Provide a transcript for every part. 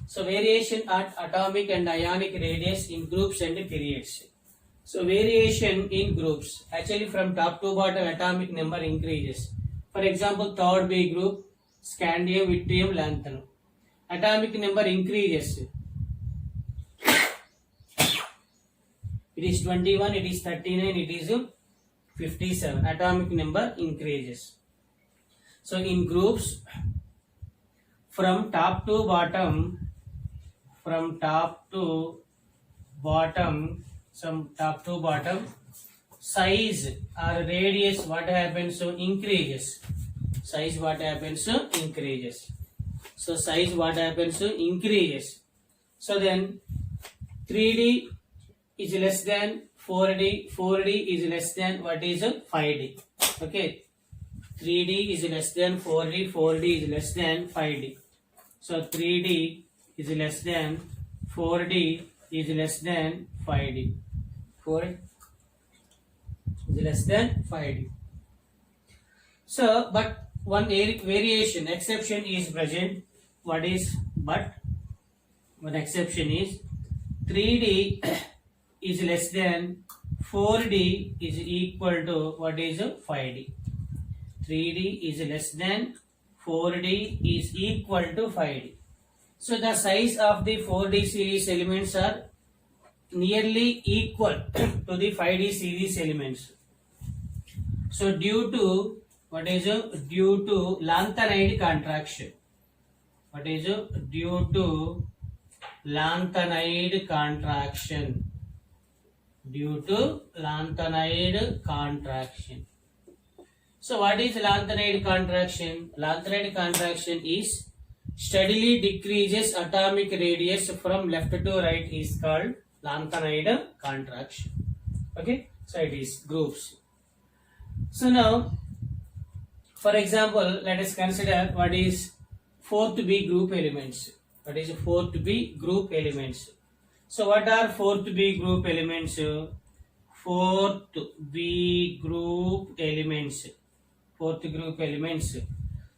So variation at atomic and ionic radius in groups and periods. So variation in groups, actually from top to bottom atomic number increases. For example, third B group, scandium, yttrium, lanthanum. Atomic number increases. It is 21, it is 39, it is 57. Atomic number increases. So in groups, from top to bottom, size or radius, what happens? So increases. Size, what happens? So increases. So size, what happens? So increases. So then 3D is less than 4D, 4D is less than what is 5D. Okay, 3D is less than 4D, 4D is less than 5D. So 3D is less than 4D is less than 5D. 4 is less than 5D. So, but one variation, exception is present. What is but? One exception is 3D is less than 4D is equal to what is 5D. 3D is less than 4D is equal to 5D. So the size of the 4D series elements are nearly equal to the 5D series elements. So due to what is due to lanthanide contraction. What is due to lanthanide contraction? Due to lanthanide contraction. So what is lanthanide contraction? Lanthanide contraction is steadily decreases atomic radius from left to right is called lanthanide contraction. Okay, so it is groups. So now, for example, let us consider what is fourth B group elements. What is fourth B group elements? So what are fourth B group elements? Fourth B group elements. Fourth group elements.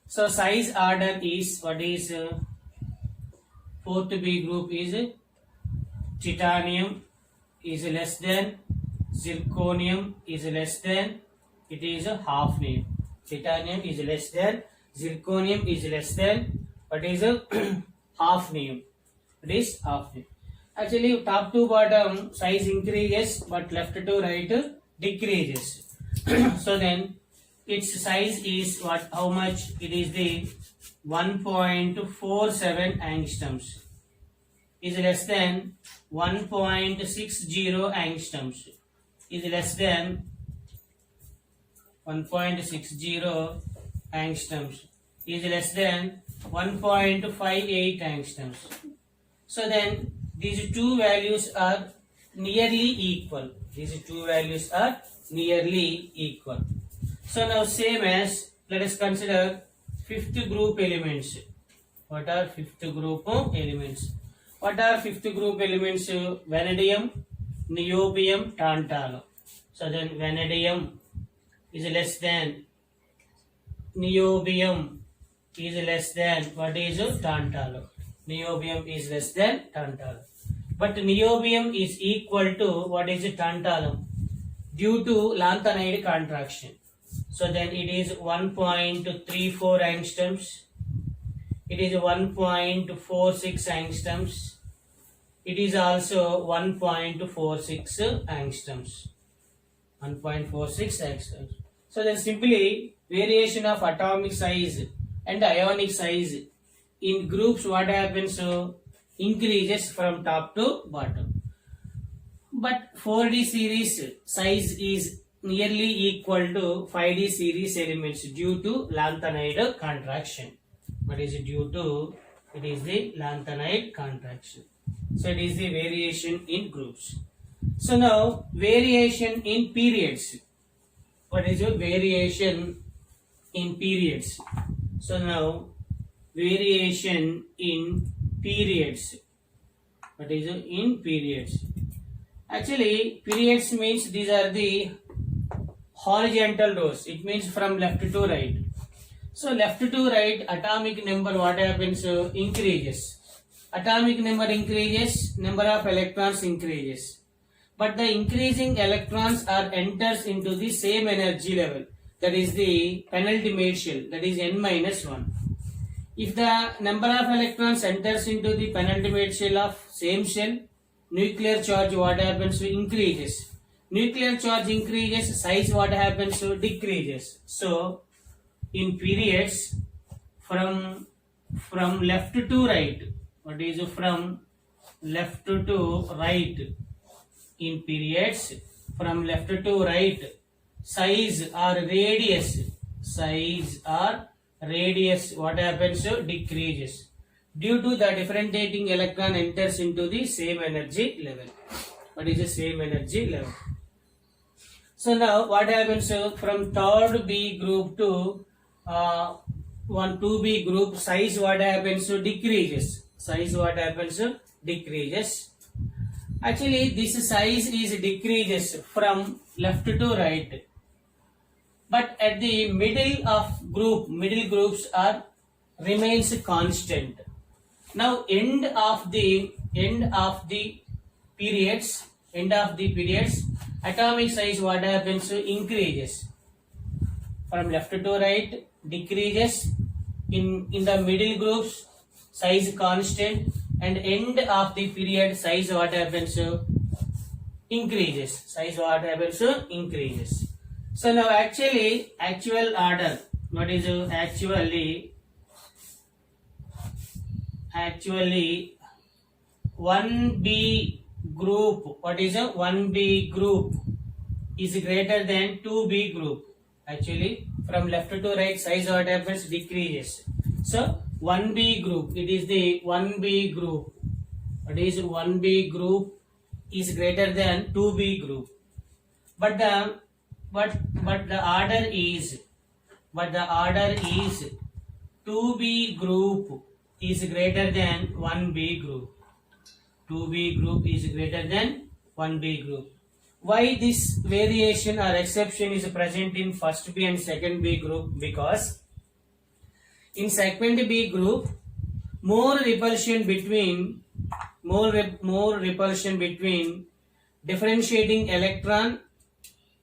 So size order is what is fourth B group is titanium is less than, zirconium is less than, it is a hafnium. Titanium is less than, zirconium is less than, what is a hafnium? It is hafnium. Actually, top to bottom size increases, but left to right decreases. So then its size is what? How much? It is the 1.47 angstroms. Is less than 1.60 angstroms. Is less than 1.60 angstroms. Is less than 1.58 angstroms. So then these two values are nearly equal. These two values are nearly equal. So now same as, let us consider fifth group elements. What are fifth group elements? What are fifth group elements? Vanadium, niobium, tantalum. So then vanadium is less than, niobium is less than, what is tantalum? Niobium is less than tantalum. But niobium is equal to what is tantalum due to lanthanide contraction. So then it is 1.34 angstroms. It is 1.46 angstroms. It is also 1.46 angstroms. 1.46 angstroms. So then simply variation of atomic size and ionic size in groups, what happens? Increases from top to bottom. But 4D series size is nearly equal to 5D series elements due to lanthanide contraction. What is it due to? It is the lanthanide contraction. So it is the variation in groups. So now variation in periods. What is your variation in periods? So now variation in periods. What is it in periods? Actually, periods means these are the horizontal rows. It means from left to right. So left to right atomic number what happens? Increases. atomic number increases, number of electrons increases. But the increasing electrons are enters into the same energy level. That is the penultimate shell. That is n minus 1. If the number of electrons enters into the penultimate shell of same shell, nuclear charge what happens to increases. Nuclear charge increases, size what happens to decreases. So in periods from left to right, what is from left to right, in periods from left to right, size or radius what happens to decreases due to the differentiating electron enters into the same energy level. What is the same energy level? So now what happens from third B group to 2B group, size what happens to decreases. Size what happens to decreases. Actually this size is decreases from left to right. But at the middle groups are remains constant. Now end of the periods, atomic size what happens to increases. From left to right decreases, in the middle groups size constant, and end of the period size what happens to increases. Size what happens to increases. So now actual order, what is actually 1B group, what is a 1B group is greater than 2B group. Actually from left to right size what happens decreases. So 1B group, it is the 1B group, what is 1B group is greater than 2B group. But the order is 2B group is greater than 1B group. 2B group is greater than 1B group. Why this variation or exception is present in first B and second B group? Because in second B group more repulsion between differentiating electron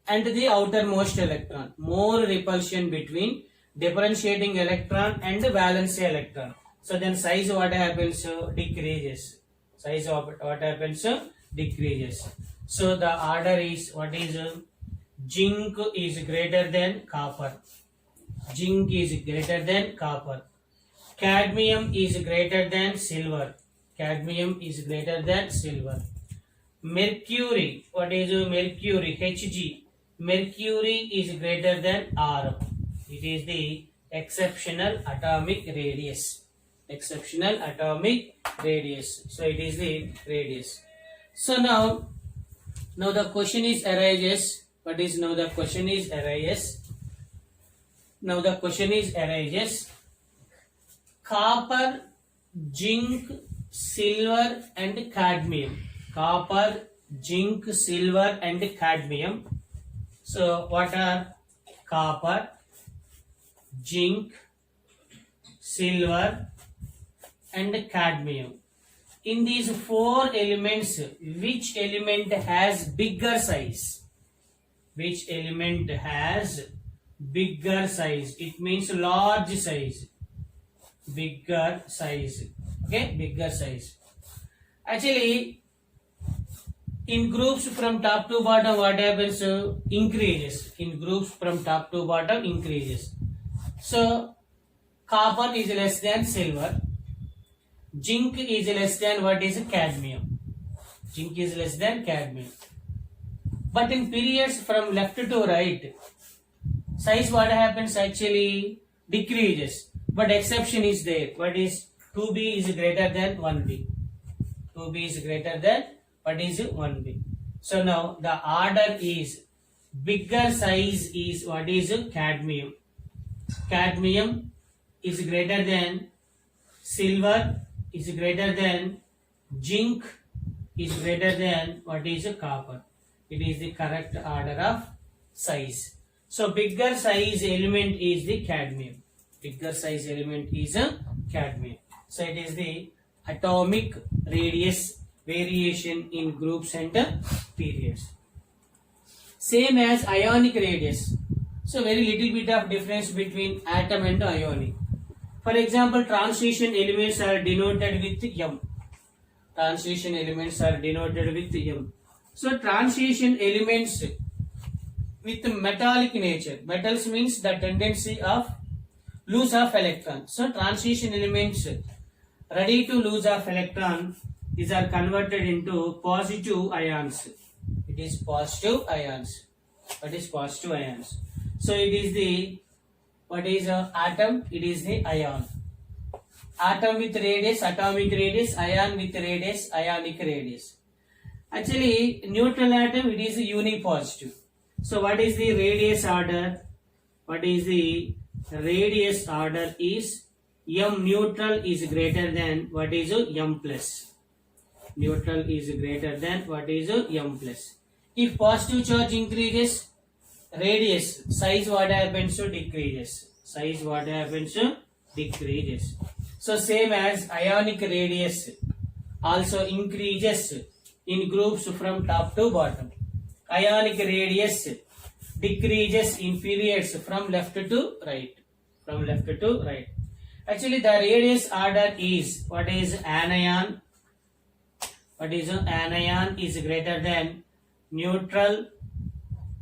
and the outermost electron. More repulsion between differentiating electron and the valency electron. So then size what happens decreases. Size of what happens decreases. So the order is what is zinc is greater than copper. Zinc is greater than copper. Cadmium is greater than silver. Cadmium is greater than silver. Mercury, what is mercury? Hg. Mercury is greater than R. It is the exceptional atomic radius. Exceptional atomic radius. So it is the radius. So now the question is arises. What is now the question is arises? Now the question is arises. Copper, zinc, silver and cadmium. Copper, zinc, silver and cadmium. So what are copper, zinc, silver and cadmium? In these four elements, which element has bigger size? Which element has bigger size? It means large size. Bigger size. Okay, bigger size. Actually, in groups from top to bottom, what happens? Increases. In groups from top to bottom, increases. So, copper is less than silver. Zinc is less than what is cadmium. Zinc is less than cadmium. But in periods from left to right, size what happens actually decreases. But exception is there. What is 2B is greater than 1B. 2B is greater than what is 1B. So now the order is bigger size is what is cadmium. Cadmium is greater than silver, is greater than zinc, is greater than what is copper. It is the correct order of size. So bigger size element is the cadmium. Bigger size element is a cadmium. So it is the atomic radius variation in groups and periods. Same as ionic radius. So very little bit of difference between atom and ionic. For example, transition elements are denoted with M. Transition elements are denoted with M. So transition elements with metallic nature. Metals means the tendency of lose of electron. So transition elements ready to lose of electron, these are converted into positive ions. It is positive ions. What is positive ions? So it is the, what is atom? It is the ion. Atom with radius, atomic radius, ion with radius, ionic radius. Actually, neutral atom, it is unipositive. So what is the radius order? What is the radius order is M neutral is greater than what is M plus. Neutral is greater than what is M plus. If positive charge increases, radius, size what happens to decreases. Size what happens to decreases. So same as ionic radius also increases in groups from top to bottom. Ionic radius decreases in periods from left to right. From left to right. Actually, the radius order is what is anion. What is anion is greater than neutral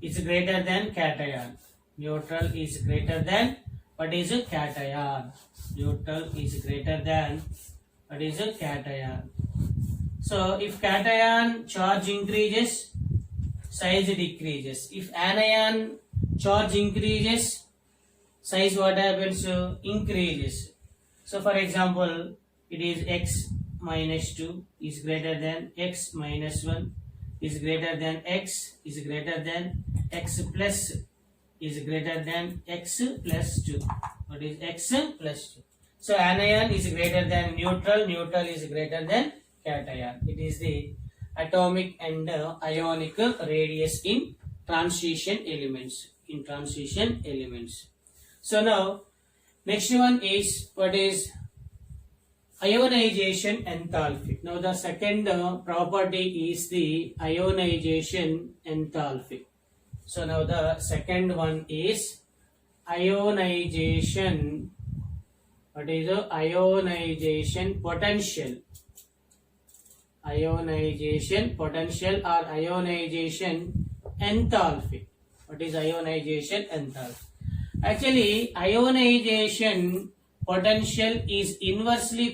is greater than cation. Neutral is greater than what is a cation. Neutral is greater than what is a cation. So if cation charge increases, size decreases. If anion charge increases, size what happens? Increases. So for example, it is x minus 2 is greater than x minus 1 is greater than x is greater than x plus is greater than x plus 2. What is x plus 2? So anion is greater than neutral, neutral is greater than cation. It is the atomic and ionic radius in transition elements. In transition elements. So now next one is what is ionization enthalpy. Now the second property is the ionization enthalpy. So now the second one is ionization. What is the ionization potential? Ionization potential or ionization enthalpy. What is ionization enthalpy? Actually, ionization potential is inversely